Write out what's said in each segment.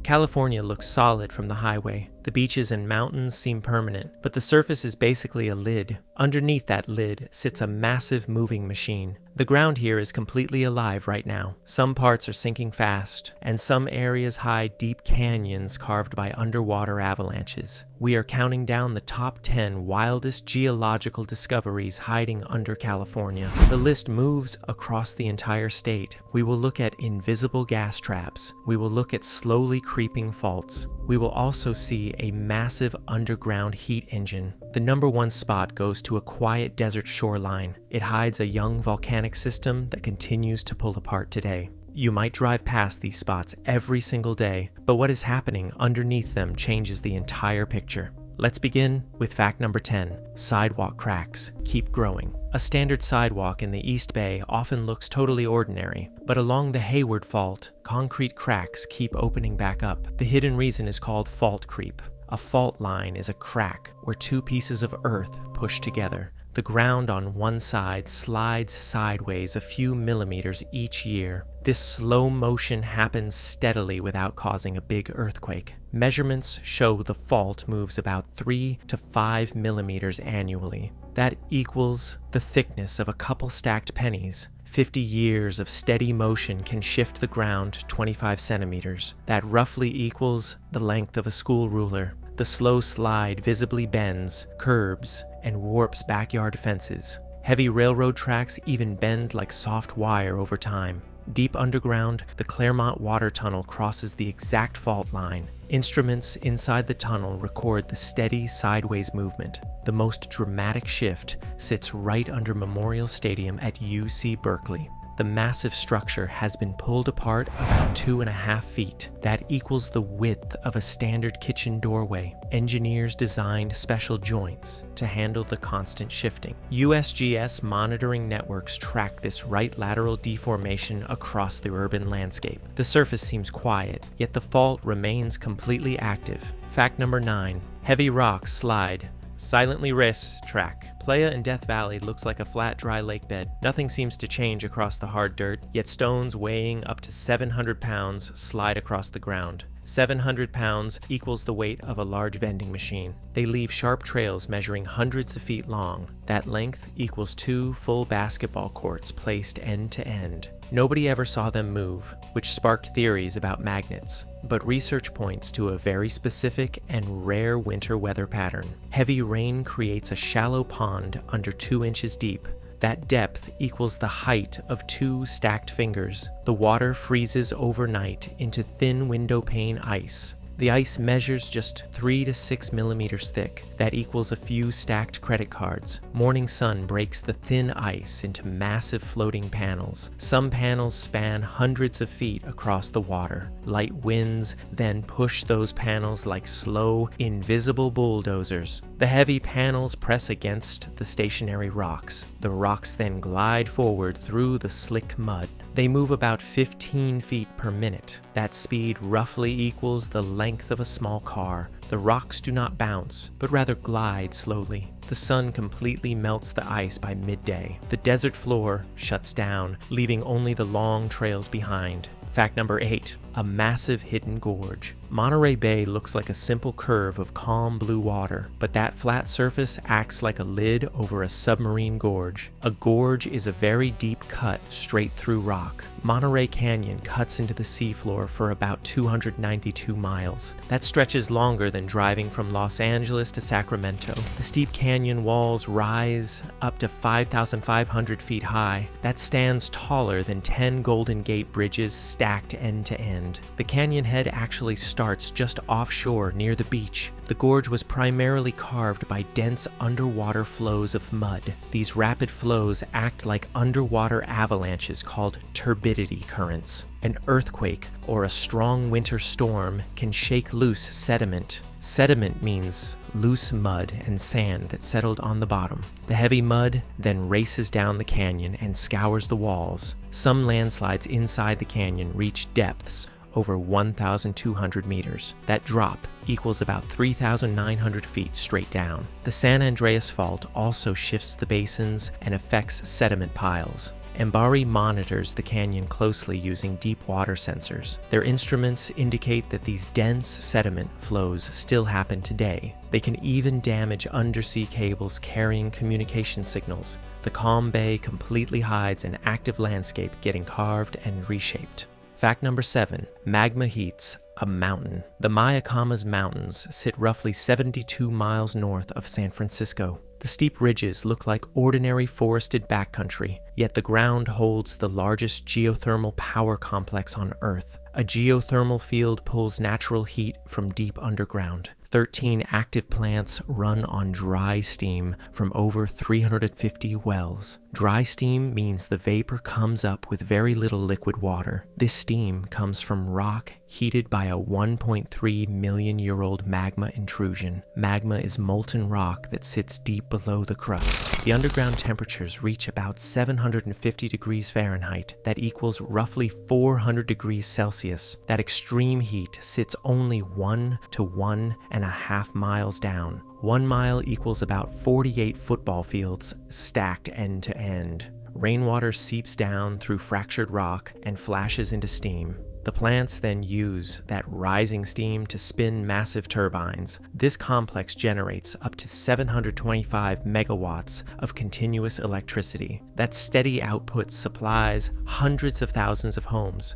California looks solid from the highway. The beaches and mountains seem permanent, but the surface is basically a lid. Underneath that lid sits a massive moving machine. The ground here is completely alive right now. Some parts are sinking fast, and some areas hide deep canyons carved by underwater avalanches. We are counting down the top 10 wildest geological discoveries hiding under California. The list moves across the entire state. We will look at invisible gas traps. We will look at slowly creeping faults. We will also see a massive underground heat engine. The number one spot goes to a quiet desert shoreline. It hides a young volcanic system that continues to pull apart today. You might drive past these spots every single day, but what is happening underneath them changes the entire picture. Let's begin with fact number 10. Sidewalk cracks keep growing. A standard sidewalk in the East Bay often looks totally ordinary, but along the Hayward Fault, concrete cracks keep opening back up. The hidden reason is called fault creep. A fault line is a crack where two pieces of earth push together. The ground on one side slides sideways a few millimeters each year. This slow motion happens steadily without causing a big earthquake. Measurements show the fault moves about 3 to 5 millimeters annually. That equals the thickness of a couple stacked pennies. 50 years of steady motion can shift the ground 25 centimeters. That roughly equals the length of a school ruler. The slow slide visibly bends, curbs, and warps backyard fences. Heavy railroad tracks even bend like soft wire over time. Deep underground, the Claremont Water Tunnel crosses the exact fault line. Instruments inside the tunnel record the steady sideways movement. The most dramatic shift sits right under Memorial Stadium at UC Berkeley. The massive structure has been pulled apart about 2.5 feet. That equals the width of a standard kitchen doorway. Engineers designed special joints to handle the constant shifting. USGS monitoring networks track this right lateral deformation across the urban landscape. The surface seems quiet, yet the fault remains completely active. Fact number 9. Heavy rocks slide. Silently race track. Playa in Death Valley looks like a flat, dry lake bed. Nothing seems to change across the hard dirt, yet stones weighing up to 700 pounds slide across the ground. 700 pounds equals the weight of a large vending machine. They leave sharp trails measuring hundreds of feet long. That length equals 2 full basketball courts placed end to end. Nobody ever saw them move, which sparked theories about magnets, but research points to a very specific and rare winter weather pattern. Heavy rain creates a shallow pond under 2 inches deep. That depth equals the height of 2 stacked fingers. The water freezes overnight into thin window pane ice. The ice measures just 3 to 6 millimeters thick. That equals a few stacked credit cards. Morning sun breaks the thin ice into massive floating panels. Some panels span hundreds of feet across the water. Light winds then push those panels like slow, invisible bulldozers. The heavy panels press against the stationary rocks. The rocks then glide forward through the slick mud. They move about 15 feet per minute. That speed roughly equals the length of a small car. The rocks do not bounce, but rather glide slowly. The sun completely melts the ice by midday. The desert floor shuts down, leaving only the long trails behind. Fact number 8. A massive hidden gorge. Monterey Bay looks like a simple curve of calm blue water, but that flat surface acts like a lid over a submarine gorge. A gorge is a very deep cut straight through rock. Monterey Canyon cuts into the seafloor for about 292 miles. That stretches longer than driving from Los Angeles to Sacramento. The steep canyon walls rise up to 5,500 feet high. That stands taller than 10 Golden Gate bridges stacked end to end. The canyon head actually starts just offshore near the beach. The gorge was primarily carved by dense underwater flows of mud. These rapid flows act like underwater avalanches called turbidity currents. An earthquake or a strong winter storm can shake loose sediment. Sediment means loose mud and sand that settled on the bottom. The heavy mud then races down the canyon and scours the walls. Some landslides inside the canyon reach depths over 1,200 meters. That drop equals about 3,900 feet straight down. The San Andreas Fault also shifts the basins and affects sediment piles. MBARI monitors the canyon closely using deep water sensors. Their instruments indicate that these dense sediment flows still happen today. They can even damage undersea cables carrying communication signals. The calm bay completely hides an active landscape getting carved and reshaped. Fact number 7. Magma heats a mountain. The Mayacamas Mountains sit roughly 72 miles north of San Francisco. The steep ridges look like ordinary forested backcountry, yet the ground holds the largest geothermal power complex on Earth. A geothermal field pulls natural heat from deep underground. 13 active plants run on dry steam from over 350 wells. Dry steam means the vapor comes up with very little liquid water. This steam comes from rock heated by a 1.3 million year old magma intrusion. Magma is molten rock that sits deep below the crust. The underground temperatures reach about 750 degrees Fahrenheit. That equals roughly 400 degrees Celsius. That extreme heat sits only 1 to 1.5 miles down. 1 mile equals about 48 football fields stacked end to end. Rainwater seeps down through fractured rock and flashes into steam. The plants then use that rising steam to spin massive turbines. This complex generates up to 725 megawatts of continuous electricity. That steady output supplies hundreds of thousands of homes.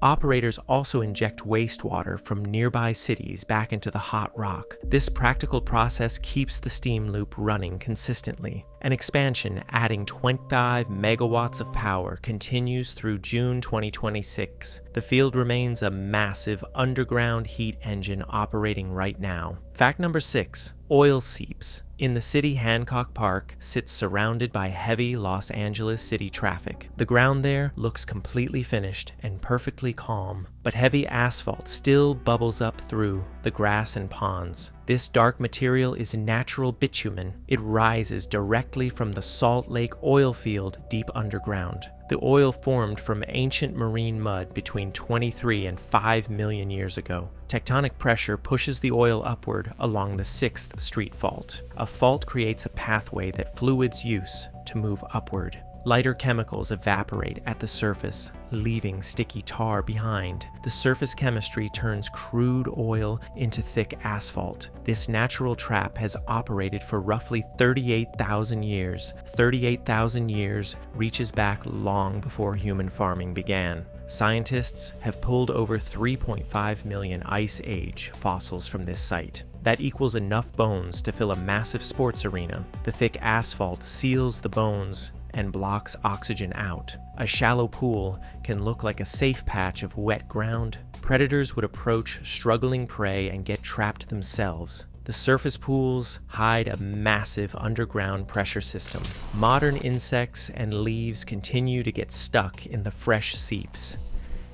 Operators also inject wastewater from nearby cities back into the hot rock. This practical process keeps the steam loop running consistently. An expansion adding 25 megawatts of power continues through June 2026. The field remains a massive underground heat engine operating right now. Fact number 6. Oil seeps. In the city, Hancock Park sits surrounded by heavy Los Angeles city traffic. The ground there looks completely finished and perfectly calm, but heavy asphalt still bubbles up through the grass and ponds. This dark material is natural bitumen. It rises directly from the Salt Lake oil field deep underground. The oil formed from ancient marine mud between 23 and 5 million years ago. Tectonic pressure pushes the oil upward along the 6th Street Fault. A fault creates a pathway that fluids use to move upward. Lighter chemicals evaporate at the surface, leaving sticky tar behind. The surface chemistry turns crude oil into thick asphalt. This natural trap has operated for roughly 38,000 years. 38,000 years reaches back long before human farming began. Scientists have pulled over 3.5 million Ice Age fossils from this site. That equals enough bones to fill a massive sports arena. The thick asphalt seals the bones and blocks oxygen out. A shallow pool can look like a safe patch of wet ground. Predators would approach struggling prey and get trapped themselves. The surface pools hide a massive underground pressure system. Modern insects and leaves continue to get stuck in the fresh seeps.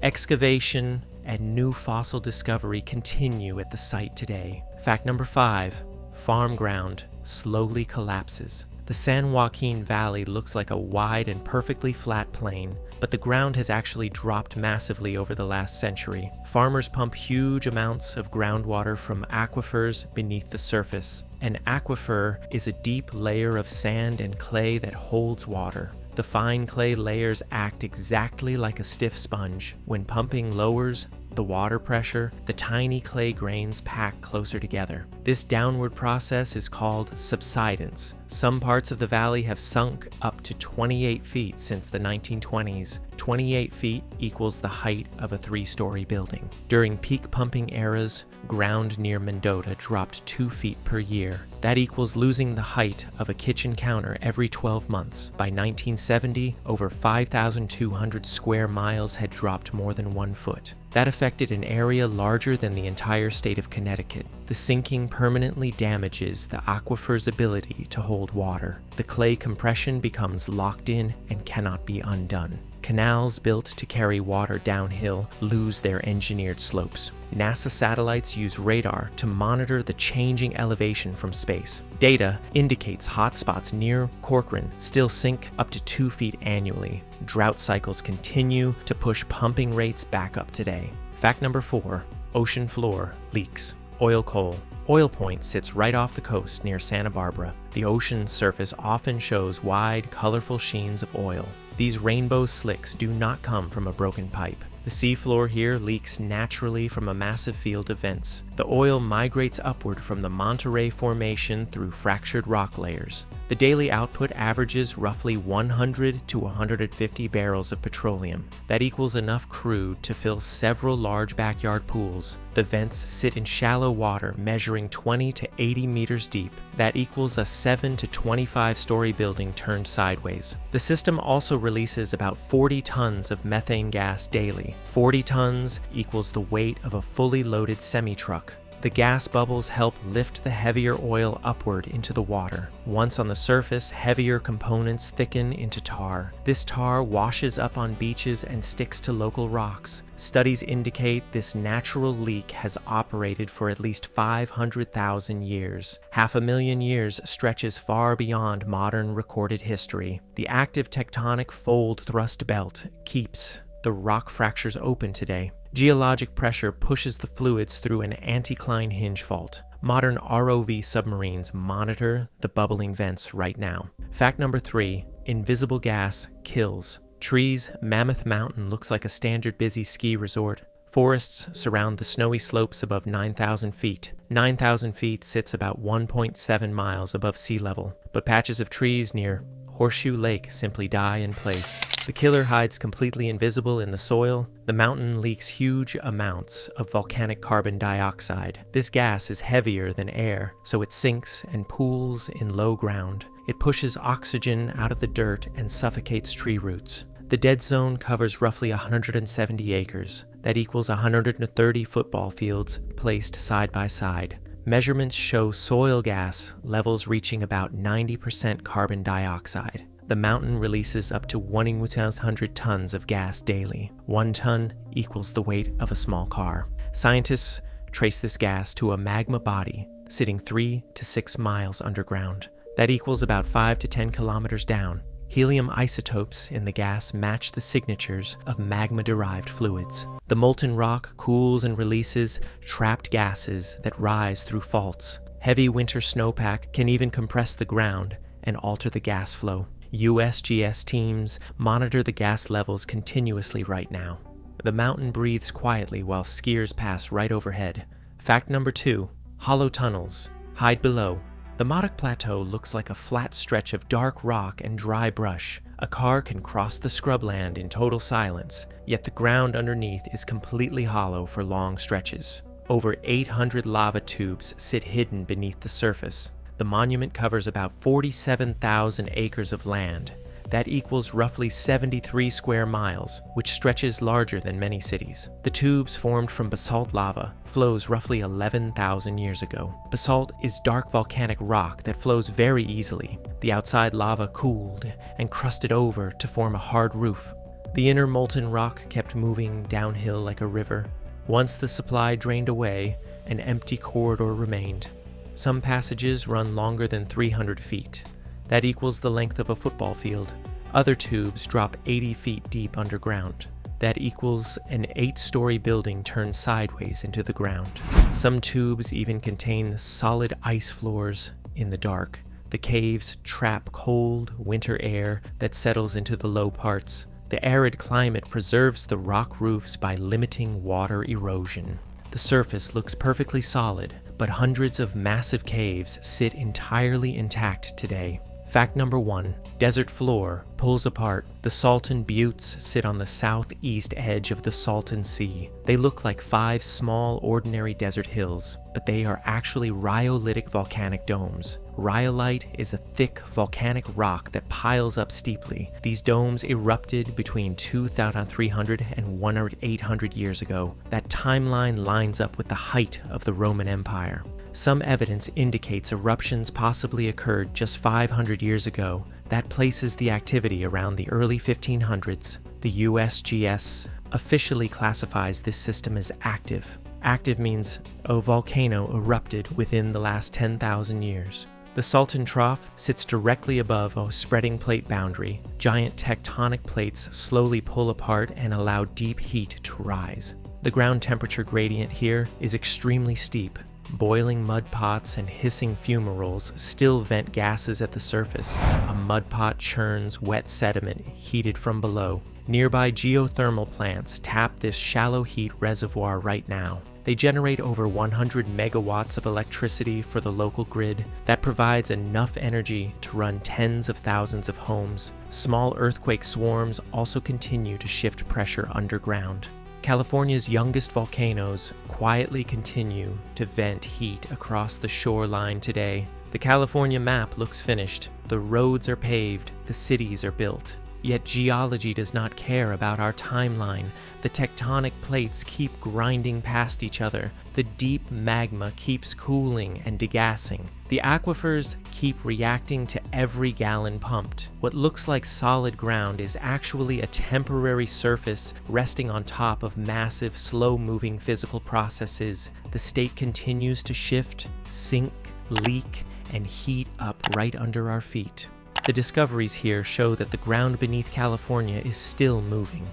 Excavation and new fossil discovery continue at the site today. Fact number 5. Farm ground slowly collapses. The San Joaquin Valley looks like a wide and perfectly flat plain, but the ground has actually dropped massively over the last century. Farmers pump huge amounts of groundwater from aquifers beneath the surface. An aquifer is a deep layer of sand and clay that holds water. The fine clay layers act exactly like a stiff sponge. When pumping lowers the water pressure, the tiny clay grains pack closer together. This downward process is called subsidence. Some parts of the valley have sunk up to 28 feet since the 1920s. 28 feet equals the height of a 3-story building. During peak pumping eras, ground near Mendota dropped 2 feet per year. That equals losing the height of a kitchen counter every 12 months. By 1970, over 5,200 square miles had dropped more than 1 foot. That affected an area larger than the entire state of Connecticut. The sinking permanently damages the aquifer's ability to hold water. The clay compression becomes locked in and cannot be undone. Canals built to carry water downhill lose their engineered slopes. NASA satellites use radar to monitor the changing elevation from space. Data indicates hotspots near Corcoran still sink up to 2 feet annually. Drought cycles continue to push pumping rates back up today. Fact number 4. Ocean floor leaks. Oil coal. Oil Point sits right off the coast near Santa Barbara. The ocean surface often shows wide, colorful sheens of oil. These rainbow slicks do not come from a broken pipe. The seafloor here leaks naturally from a massive field of vents. The oil migrates upward from the Monterey Formation through fractured rock layers. The daily output averages roughly 100 to 150 barrels of petroleum. That equals enough crude to fill several large backyard pools. The vents sit in shallow water measuring 20 to 80 meters deep. That equals a 7 to 25-story building turned sideways. The system also releases about 40 tons of methane gas daily. 40 tons equals the weight of a fully loaded semi-truck. The gas bubbles help lift the heavier oil upward into the water. Once on the surface, heavier components thicken into tar. This tar washes up on beaches and sticks to local rocks. Studies indicate this natural leak has operated for at least 500,000 years. 500,000 years stretches far beyond modern recorded history. The active tectonic fold thrust belt keeps the rock fractures open today. Geologic pressure pushes the fluids through an anticline hinge fault. Modern ROV submarines monitor the bubbling vents right now. Fact number 3, invisible gas kills. Trees, Mammoth Mountain looks like a standard busy ski resort. Forests surround the snowy slopes above 9,000 feet. 9,000 feet sits about 1.7 miles above sea level, but patches of trees near Horseshoe Lake simply die in place. The killer hides completely invisible in the soil. The mountain leaks huge amounts of volcanic carbon dioxide. This gas is heavier than air, so it sinks and pools in low ground. It pushes oxygen out of the dirt and suffocates tree roots. The dead zone covers roughly 170 acres. That equals 130 football fields placed side by side. Measurements show soil gas levels reaching about 90% carbon dioxide. The mountain releases up to 1,100 tons of gas daily. 1 ton equals the weight of a small car. Scientists trace this gas to a magma body sitting 3 to 6 miles underground. That equals about 5 to 10 kilometers down. Helium isotopes in the gas match the signatures of magma-derived fluids. The molten rock cools and releases trapped gases that rise through faults. Heavy winter snowpack can even compress the ground and alter the gas flow. USGS teams monitor the gas levels continuously right now. The mountain breathes quietly while skiers pass right overhead. Fact number 2, hollow tunnels hide below. The Modoc Plateau looks like a flat stretch of dark rock and dry brush. A car can cross the scrubland in total silence, yet the ground underneath is completely hollow for long stretches. Over 800 lava tubes sit hidden beneath the surface. The monument covers about 47,000 acres of land. That equals roughly 73 square miles, which stretches larger than many cities. The tubes formed from basalt lava flows roughly 11,000 years ago. Basalt is dark volcanic rock that flows very easily. The outside lava cooled and crusted over to form a hard roof. The inner molten rock kept moving downhill like a river. Once the supply drained away, an empty corridor remained. Some passages run longer than 300 feet. That equals the length of a football field. Other tubes drop 80 feet deep underground. That equals an 8-story building turned sideways into the ground. Some tubes even contain solid ice floors in the dark. The caves trap cold, winter air that settles into the low parts. The arid climate preserves the rock roofs by limiting water erosion. The surface looks perfectly solid, but hundreds of massive caves sit entirely intact today. Fact number 1, desert floor pulls apart. The Salton Buttes sit on the southeast edge of the Salton Sea. They look like 5 small, ordinary desert hills, but they are actually rhyolitic volcanic domes. Rhyolite is a thick volcanic rock that piles up steeply. These domes erupted between 2,300 and 800 years ago. That timeline lines up with the height of the Roman Empire. Some evidence indicates eruptions possibly occurred just 500 years ago. That places the activity around the early 1500s. The USGS officially classifies this system as active. Active means a volcano erupted within the last 10,000 years. The Salton Trough sits directly above a spreading plate boundary. Giant tectonic plates slowly pull apart and allow deep heat to rise. The ground temperature gradient here is extremely steep. Boiling mud pots and hissing fumaroles still vent gases at the surface. A mud pot churns wet sediment heated from below. Nearby geothermal plants tap this shallow heat reservoir right now. They generate over 100 megawatts of electricity for the local grid that provides enough energy to run tens of thousands of homes. Small earthquake swarms also continue to shift pressure underground. California's youngest volcanoes quietly continue to vent heat across the shoreline today. The California map looks finished. The roads are paved. The cities are built. Yet geology does not care about our timeline. The tectonic plates keep grinding past each other. The deep magma keeps cooling and degassing. The aquifers keep reacting to every gallon pumped. What looks like solid ground is actually a temporary surface resting on top of massive, slow-moving physical processes. The state continues to shift, sink, leak, and heat up right under our feet. The discoveries here show that the ground beneath California is still moving.